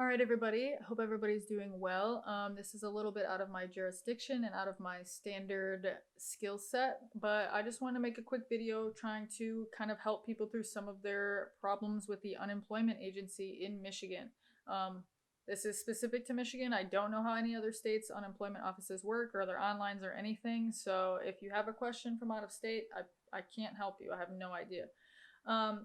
All right, everybody. Hope everybody's doing well. This is a little bit out of my jurisdiction and out of my standard skill set, but I just want to make a quick video trying to kind of help people through some of their problems with the unemployment agency in Michigan. This is specific to Michigan. I don't know how any other states' unemployment offices work or their onlines or anything, so if you have a question from out of state, I can't help you. I have no idea.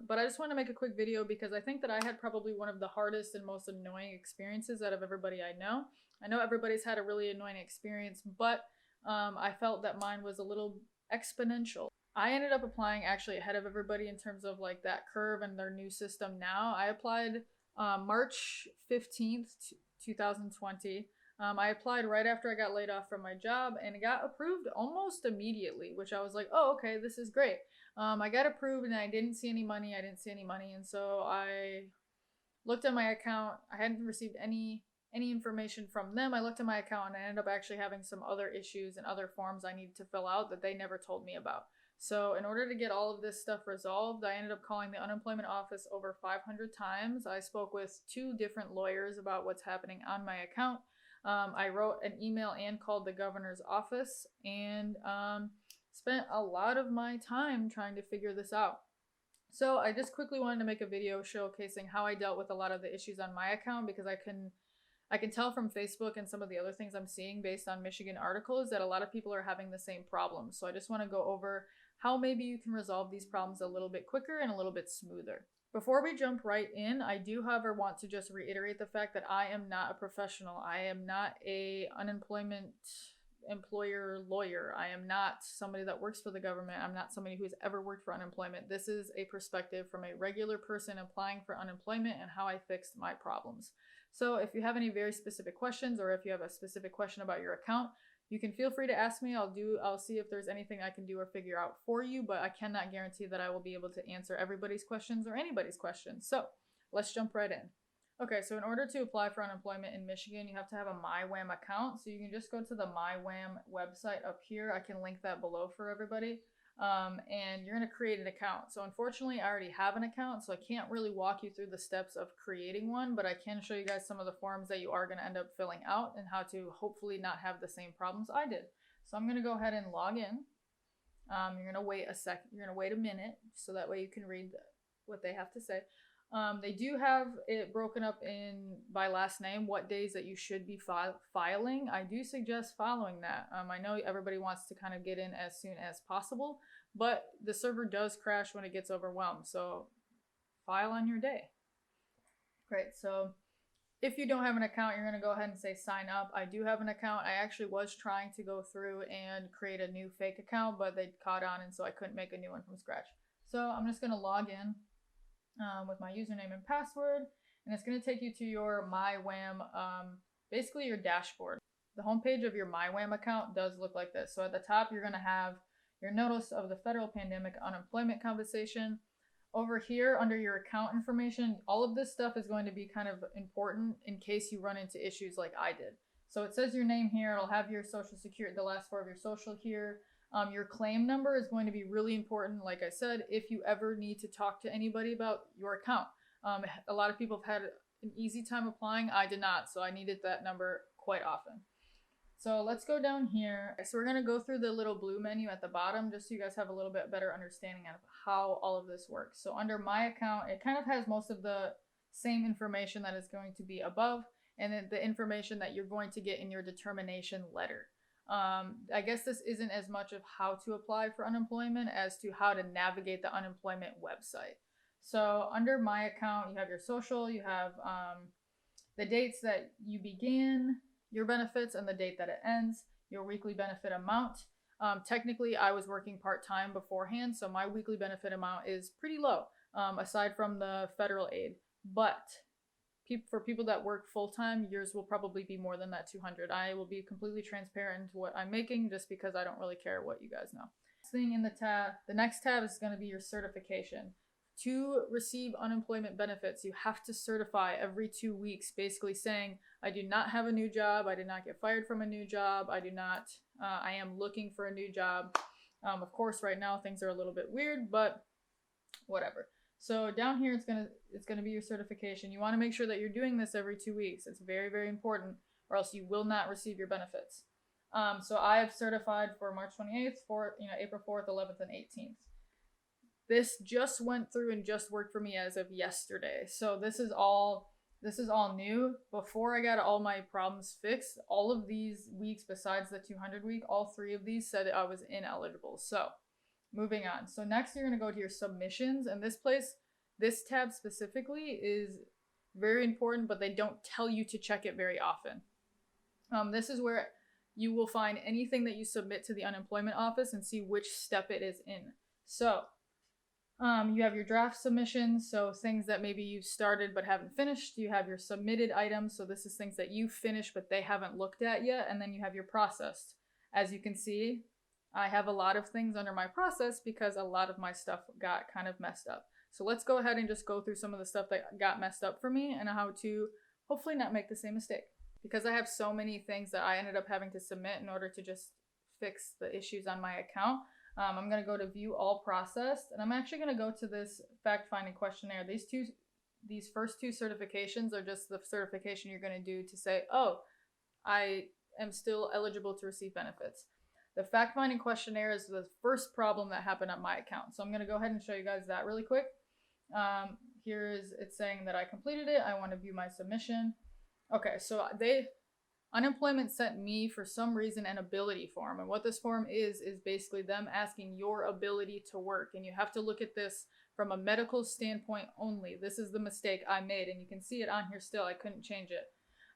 But I just want to make a quick video because I think that I had probably one of the hardest and most annoying experiences out of everybody I know. I know everybody's had a really annoying experience, but I felt that mine was a little exponential. I ended up applying actually ahead of everybody in terms of like that curve and their new system now. I applied March 15th, 2020. I applied right after I got laid off from my job and it got approved almost immediately, which I was like, oh, okay, this is great. I got approved and I didn't see any money. And so I looked at my account. I hadn't received any information from them. I looked at my account and I ended up actually having some other issues and other forms I needed to fill out that they never told me about. So in order to get all of this stuff resolved, I ended up calling the unemployment office over 500 times. I spoke with 2 different lawyers about what's happening on my account. I wrote an email and called the governor's office and spent a lot of my time trying to figure this out. So I just quickly wanted to make a video showcasing how I dealt with a lot of the issues on my account because I can tell from Facebook and some of the other things I'm seeing based on Michigan articles that a lot of people are having the same problems. So I just want to go over how maybe you can resolve these problems a little bit quicker and a little bit smoother. Before we jump right in, I do, however, want to just reiterate the fact that I am not a professional. I am not a unemployment employer lawyer. I am not somebody that works for the government. I'm not somebody who's ever worked for unemployment. This is a perspective from a regular person applying for unemployment and how I fixed my problems. So if you have any very specific questions or if you have a specific question about your account, you can feel free to ask me. I'll see if there's anything I can do or figure out for you, but I cannot guarantee that I will be able to answer everybody's questions or anybody's questions. So let's jump right in. Okay, so in order to apply for unemployment in Michigan, you have to have a MIWAM account. So you can just go to the MIWAM website up here. I can link that below for everybody. And you're going to create an account. So unfortunately, I already have an account, so I can't really walk you through the steps of creating one, but I can show you guys some of the forms that you are going to end up filling out and how to hopefully not have the same problems I did. So I'm going to go ahead and log in. You're going to wait a second. You're going to wait a minute so that way you can read what they have to say. They do have it broken up in by last name, what days that you should be filing. I do suggest following that. I know everybody wants to kind of get in as soon as possible, but the server does crash when it gets overwhelmed. So file on your day. Great. So if you don't have an account, you're going to go ahead and say sign up. I do have an account. I actually was trying to go through and create a new fake account, but they caught on and so I couldn't make a new one from scratch. So I'm just going to log in with my username and password, and it's going to take you to your MIWAM, basically your dashboard. The homepage of your MIWAM account does look like this. So at the top, you're going to have your notice of the federal pandemic unemployment compensation. Over here, under your account information, all of this stuff is going to be kind of important in case you run into issues like I did. So it says your name here. It'll have your social security, the last 4 of your social here. Your claim number is going to be really important, like I said, if you ever need to talk to anybody about your account. A lot of people have had an easy time applying. I did not, so I needed that number quite often. So let's go down here. So we're going to go through the little blue menu at the bottom just so you guys have a little bit better understanding of how all of this works. So under my account, it kind of has most of the same information that is going to be above, and then the information that you're going to get in your determination letter. I guess this isn't as much of how to apply for unemployment as to how to navigate the unemployment website. So under my account, you have your social, you have the dates that you begin your benefits and the date that it ends, your weekly benefit amount. Technically, I was working part-time beforehand, so my weekly benefit amount is pretty low, aside from the federal aid. But for people that work full-time, yours will probably be more than that 200. I will be completely transparent into what I'm making just because I don't really care what you guys know. Thing in the next tab is going to be your certification. To receive unemployment benefits, you have to certify every 2 weeks, basically saying, I do not have a new job, I did not get fired from a new job, I am looking for a new job. Of course, right now things are a little bit weird, but whatever. So down here, it's gonna be your certification. You want to make sure that you're doing this every 2 weeks. It's very, very important, or else you will not receive your benefits. So I have certified for March 28th, for April 4th, 11th, and 18th. This just went through and just worked for me as of yesterday. So this is all new. Before I got all my problems fixed, all of these weeks besides the 200 week, all 3 of these said I was ineligible. So moving on. So next you're going to go to your submissions, and this tab specifically is very important, but they don't tell you to check it very often. This is where you will find anything that you submit to the unemployment office and see which step it is in. So you have your draft submissions, so things that maybe you've started but haven't finished. You have your submitted items, so this is things that you finished but they haven't looked at yet. And then you have your processed. As you can see, I have a lot of things under my process because a lot of my stuff got kind of messed up. So let's go ahead and just go through some of the stuff that got messed up for me and how to hopefully not make the same mistake. Because I have so many things that I ended up having to submit in order to just fix the issues on my account. I'm going to go to view all processed, and I'm actually going to go to this fact-finding questionnaire. These first 2 certifications are just the certification you're going to do to say, oh, I am still eligible to receive benefits. The fact-finding questionnaire is the first problem that happened on my account. So I'm going to go ahead and show you guys that really quick. It's saying that I completed it. I want to view my submission. Okay, so Unemployment sent me, for some reason, an ability form. And what this form is basically them asking your ability to work. And you have to look at this from a medical standpoint only. This is the mistake I made, and you can see it on here still. I couldn't change it.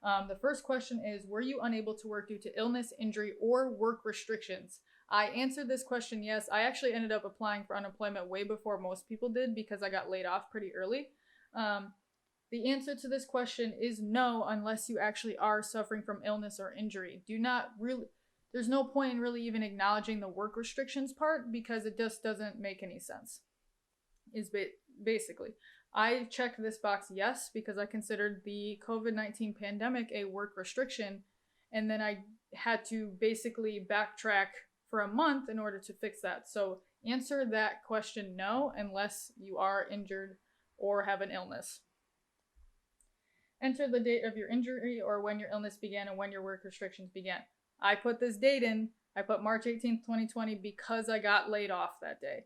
The first question is, were you unable to work due to illness, injury, or work restrictions? I answered this question yes. I actually ended up applying for unemployment way before most people did because I got laid off pretty early. The answer to this question is no, unless you actually are suffering from illness or injury. There's no point in really even acknowledging the work restrictions part because it just doesn't make any sense. Basically, I checked this box yes because I considered the COVID-19 pandemic a work restriction, and then I had to basically backtrack for a month in order to fix that. So answer that question no, unless you are injured or have an illness. Enter the date of your injury or when your illness began and when your work restrictions began. I put this date in. I put March 18th, 2020 because I got laid off that day.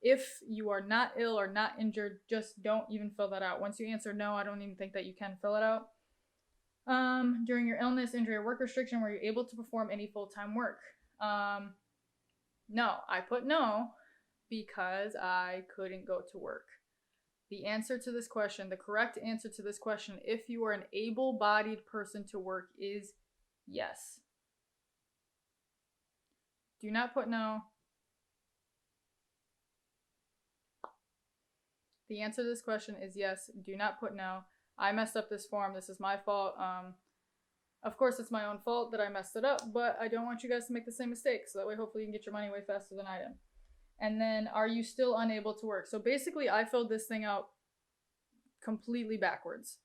If you are not ill or not injured, just don't even fill that out. Once you answer no, I don't even think that you can fill it out. During your illness, injury, or work restriction, were you able to perform any full-time work? No. I put no because I couldn't go to work. The answer to this question, the correct answer to this question, if you are an able-bodied person to work, is yes. Do not put no. The answer to this question is yes. Do not put no. I messed up this form. This is my fault. Of course, it's my own fault that I messed it up, but I don't want you guys to make the same mistake, so that way hopefully you can get your money way faster than I did. And then, are you still unable to work? So basically, I filled this thing out completely backwards.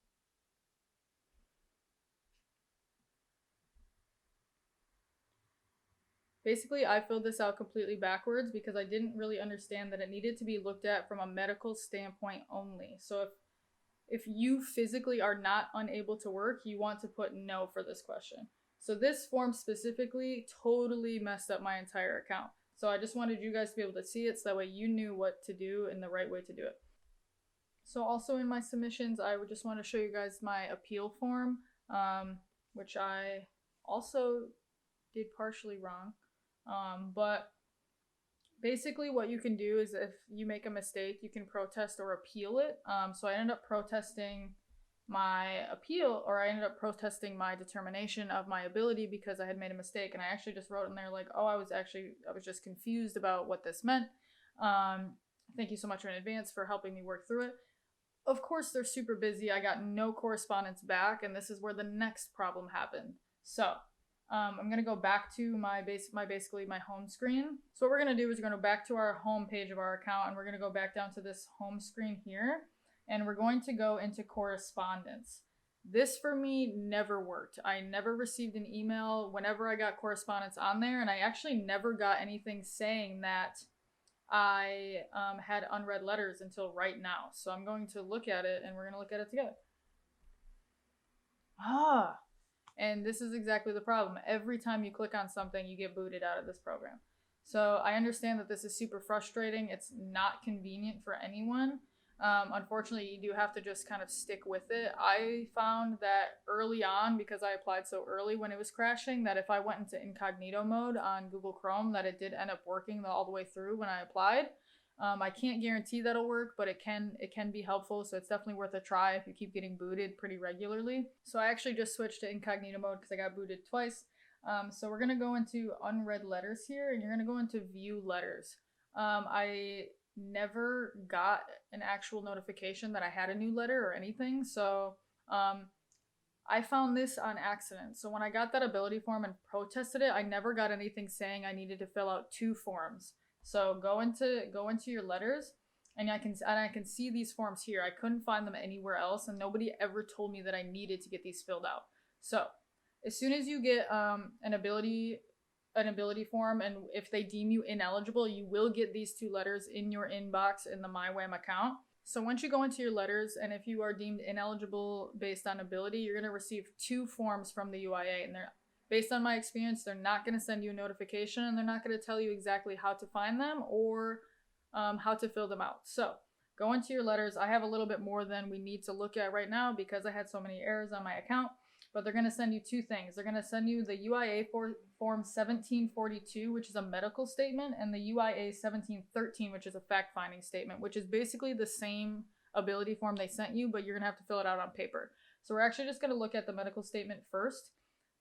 Basically, I filled this out completely backwards because I didn't really understand that it needed to be looked at from a medical standpoint only. So if you physically are not unable to work, you want to put no for this question. So this form specifically totally messed up my entire account. So I just wanted you guys to be able to see it so that way you knew what to do and the right way to do it. So also in my submissions, I would just want to show you guys my appeal form, which I also did partially wrong. But basically what you can do is if you make a mistake, you can protest or appeal it. So I ended up protesting my appeal, or I ended up protesting my determination of my ability because I had made a mistake. And I actually just wrote in there like, oh, I was just confused about what this meant. Thank you so much in advance for helping me work through it. Of course, they're super busy. I got no correspondence back, and this is where the next problem happened. So I'm going to go back to my home screen. So what we're going to do is we're going to go back to our home page of our account, and we're going to go back down to this home screen here, and we're going to go into correspondence. This for me never worked. I never received an email whenever I got correspondence on there, and I actually never got anything saying that I had unread letters until right now. So I'm going to look at it and we're going to look at it together. And this is exactly the problem. Every time you click on something, you get booted out of this program. So I understand that this is super frustrating. It's not convenient for anyone. Unfortunately, you do have to just kind of stick with it. I found that early on, because I applied so early when it was crashing, that if I went into incognito mode on Google Chrome, that it did end up working all the way through when I applied. I can't guarantee that'll work, but it can be helpful. So it's definitely worth a try if you keep getting booted pretty regularly. So I actually just switched to incognito mode because I got booted twice. So we're gonna go into unread letters here, and you're gonna go into view letters. I never got an actual notification that I had a new letter or anything. So I found this on accident. So when I got that ability form and protested it, I never got anything saying I needed to fill out 2 forms. So go into your letters, and I can see these forms here. I couldn't find them anywhere else, and nobody ever told me that I needed to get these filled out. So as soon as you get an ability form, and if they deem you ineligible, you will get these 2 letters in your inbox in the MIWAM account. So once you go into your letters, and if you are deemed ineligible based on ability, you're going to receive 2 forms from the UIA, and they're based on my experience, they're not going to send you a notification, and they're not going to tell you exactly how to find them or how to fill them out. So go into your letters. I have a little bit more than we need to look at right now because I had so many errors on my account, but they're going to send you 2 things. They're going to send you the UIA form 1742, which is a medical statement, and the UIA 1713, which is a fact-finding statement, which is basically the same ability form they sent you, but you're going to have to fill it out on paper. So we're actually just going to look at the medical statement first.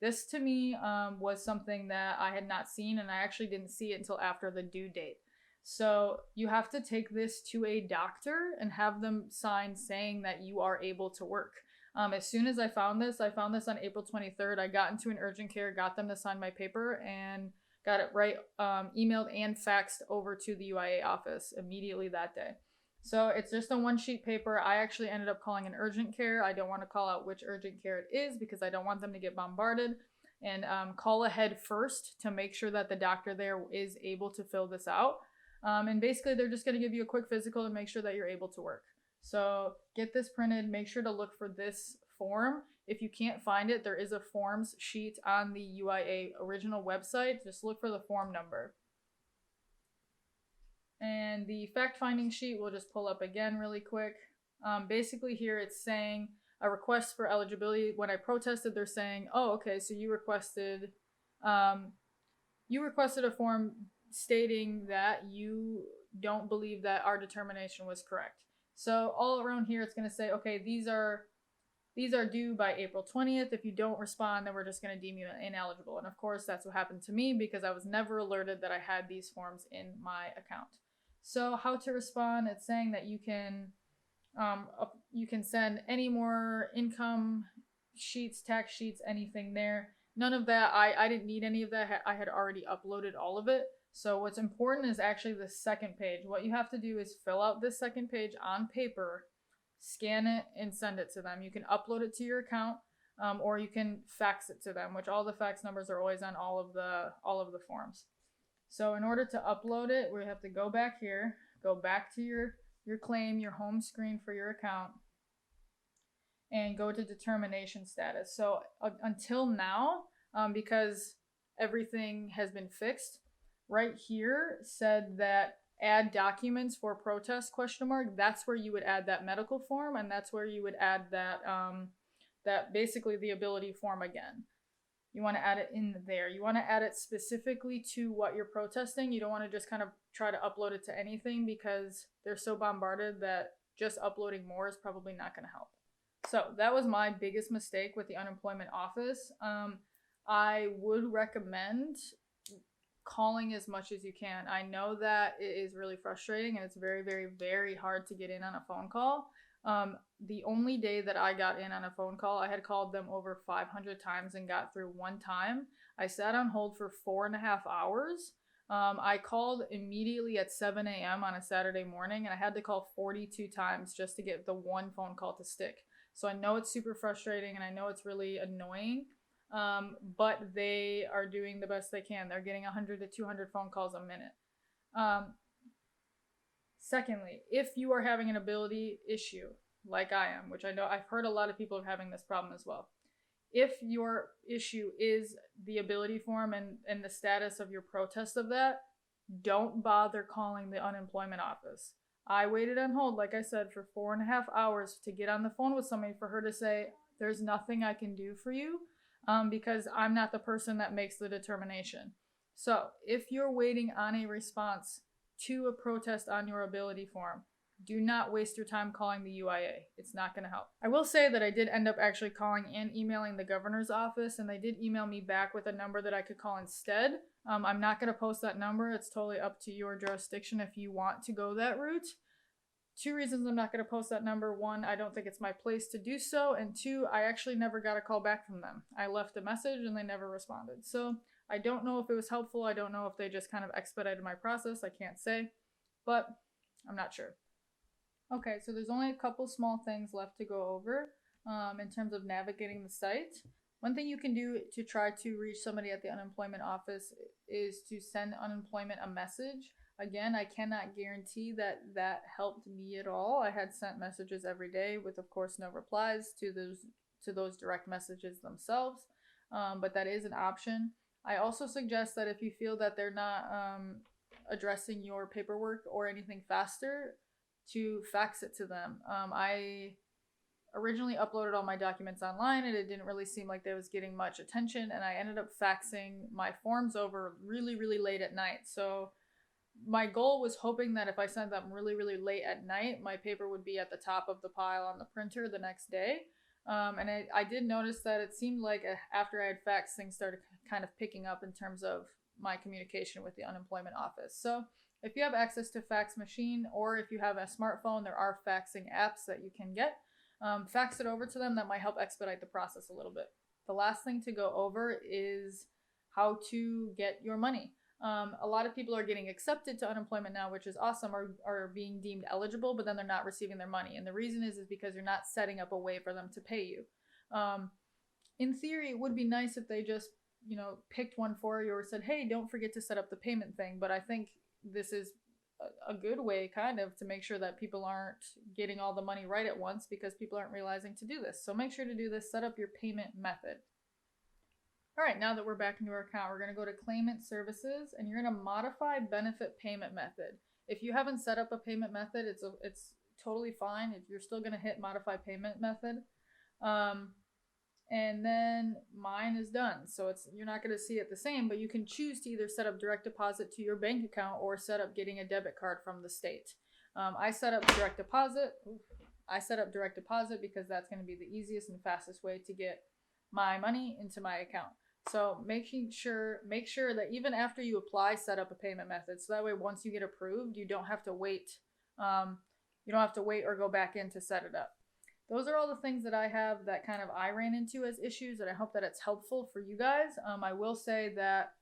This to me was something that I had not seen, and I actually didn't see it until after the due date. So you have to take this to a doctor and have them sign saying that you are able to work. As soon as I found this on April 23rd. I got into an urgent care, got them to sign my paper, and got it right emailed and faxed over to the UIA office immediately that day. So it's just a 1-sheet paper. I actually ended up calling an urgent care. I don't want to call out which urgent care it is because I don't want them to get bombarded. And call ahead first to make sure that the doctor there is able to fill this out. And basically they're just going to give you a quick physical and make sure that you're able to work. So get this printed. Make sure to look for this form. If you can't find it, there is a forms sheet on the UIA original website. Just look for the form number. And the fact-finding sheet we'll just pull up again really quick. Basically here it's saying a request for eligibility. When I protested, they're saying, oh, okay, so you requested a form stating that you don't believe that our determination was correct. So all around here it's going to say, okay, these are due by April 20th. If you don't respond, then we're just going to deem you ineligible. And of course, that's what happened to me because I was never alerted that I had these forms in my account. So how to respond? It's saying that you can send any more income sheets, tax sheets, anything there. None of that. I didn't need any of that. I had already uploaded all of it. So what's important is actually the second page. What you have to do is fill out this second page on paper, scan it, and send it to them. You can upload it to your account, or you can fax it to them, which all the fax numbers are always on all of the forms. So in order to upload it, we have to go back here, go back to your claim, your home screen for your account, and go to determination status. So until now, because everything has been fixed, right here said that add documents for protest ? That's where you would add that medical form, and that's where you would add that basically the ability form again. You want to add it in there. You want to add it specifically to what you're protesting. You don't want to just kind of try to upload it to anything because they're so bombarded that just uploading more is probably not going to help. So that was my biggest mistake with the unemployment office. I would recommend calling as much as you can. I know that it is really frustrating and it's very, very, very hard to get in on a phone call. The only day that I got in on a phone call, I had called them over 500 times and got through one time. I sat on hold for 4.5 hours. I called immediately at 7 a.m. on a Saturday morning, and I had to call 42 times just to get the one phone call to stick. So I know it's super frustrating and I know it's really annoying, but they are doing the best they can. They're getting 100 to 200 phone calls a minute. Secondly, if you are having an ability issue, like I am, which I know I've heard a lot of people are having this problem as well. If your issue is the ability form and the status of your protest of that, don't bother calling the unemployment office. I waited on hold, like I said, for 4.5 hours to get on the phone with somebody for her to say, there's nothing I can do for you, because I'm not the person that makes the determination. So if you're waiting on a response to a protest on your ability form, do not waste your time calling the UIA. It's not going to help. I will say that I did end up actually calling and emailing the governor's office, and they did email me back with a number that I could call instead. I'm not going to post that number. It's totally up to your jurisdiction if you want to go that route. Two reasons I'm not going to post that number. One, I don't think it's my place to do so. And two, I actually never got a call back from them. I left a message and they never responded. So I don't know if it was helpful. I don't know if they just kind of expedited my process. I can't say, but I'm not sure. Okay, so there's only a couple small things left to go over in terms of navigating the site. One thing you can do to try to reach somebody at the unemployment office is to send unemployment a message. Again, I cannot guarantee that that helped me at all. I had sent messages every day with, of course, no replies to those direct messages themselves, but that is an option. I also suggest that if you feel that they're not addressing your paperwork or anything faster, to fax it to them. I originally uploaded all my documents online and it didn't really seem like they was getting much attention, and I ended up faxing my forms over really, really late at night. So my goal was hoping that if I sent them really, really late at night, my paper would be at the top of the pile on the printer the next day. And I did notice that it seemed like after I had faxed, things started kind of picking up in terms of my communication with the unemployment office. So if you have access to fax machine, or if you have a smartphone, there are faxing apps that you can get. Fax it over to them. That might help expedite the process a little bit. The last thing to go over is how to get your money. A lot of people are getting accepted to unemployment now, which is awesome, are being deemed eligible, but then they're not receiving their money. And the reason is because you're not setting up a way for them to pay you. In theory, it would be nice if they just, picked one for you or said, hey, don't forget to set up the payment thing. But I think this is a good way kind of to make sure that people aren't getting all the money right at once because people aren't realizing to do this. So make sure to do this. Set up your payment method. All right, now that we're back into our account, we're going to go to claimant services and you're going to modify benefit payment method. If you haven't set up a payment method, it's totally fine. If you're still going to hit modify payment method. And then mine is done. So you're not going to see it the same, but you can choose to either set up direct deposit to your bank account or set up getting a debit card from the state. I set up direct deposit. I set up direct deposit because that's going to be the easiest and fastest way to get my money into my account. So make sure that even after you apply, set up a payment method. So that way, once you get approved, you don't have to wait. You don't have to wait or go back in to set it up. Those are all the things that I have that kind of I ran into as issues, and I hope that it's helpful for you guys. I will say that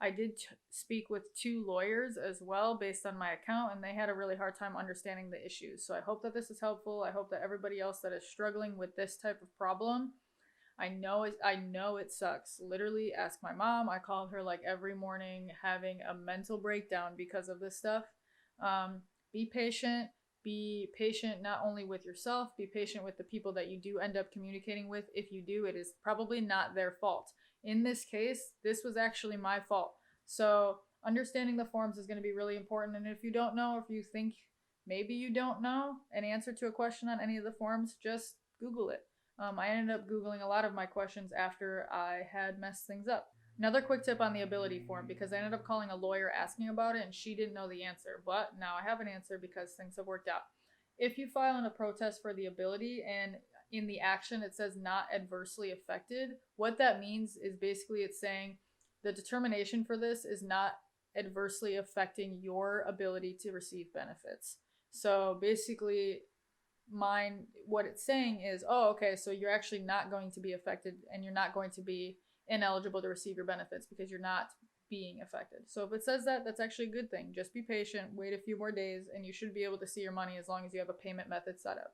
I did speak with 2 lawyers as well based on my account, and they had a really hard time understanding the issues. So I hope that this is helpful. I hope that everybody else that is struggling with this type of problem, I know it sucks. Literally, ask my mom. I call her like every morning having a mental breakdown because of this stuff. Be patient. Be patient not only with yourself, be patient with the people that you do end up communicating with. If you do, it is probably not their fault. In this case, this was actually my fault. So understanding the forms is going to be really important. And if you don't know, or if you think maybe you don't know an answer to a question on any of the forms, just Google it. I ended up Googling a lot of my questions after I had messed things up. Another quick tip on the ability form, because I ended up calling a lawyer asking about it and she didn't know the answer, but now I have an answer because things have worked out. If you file in a protest for the ability and in the action it says not adversely affected, what that means is basically it's saying the determination for this is not adversely affecting your ability to receive benefits. So basically what it's saying is, oh, okay, so you're actually not going to be affected and you're not going to be ineligible to receive your benefits because you're not being affected. So if it says that, that's actually a good thing. Just be patient, wait a few more days, and you should be able to see your money as long as you have a payment method set up.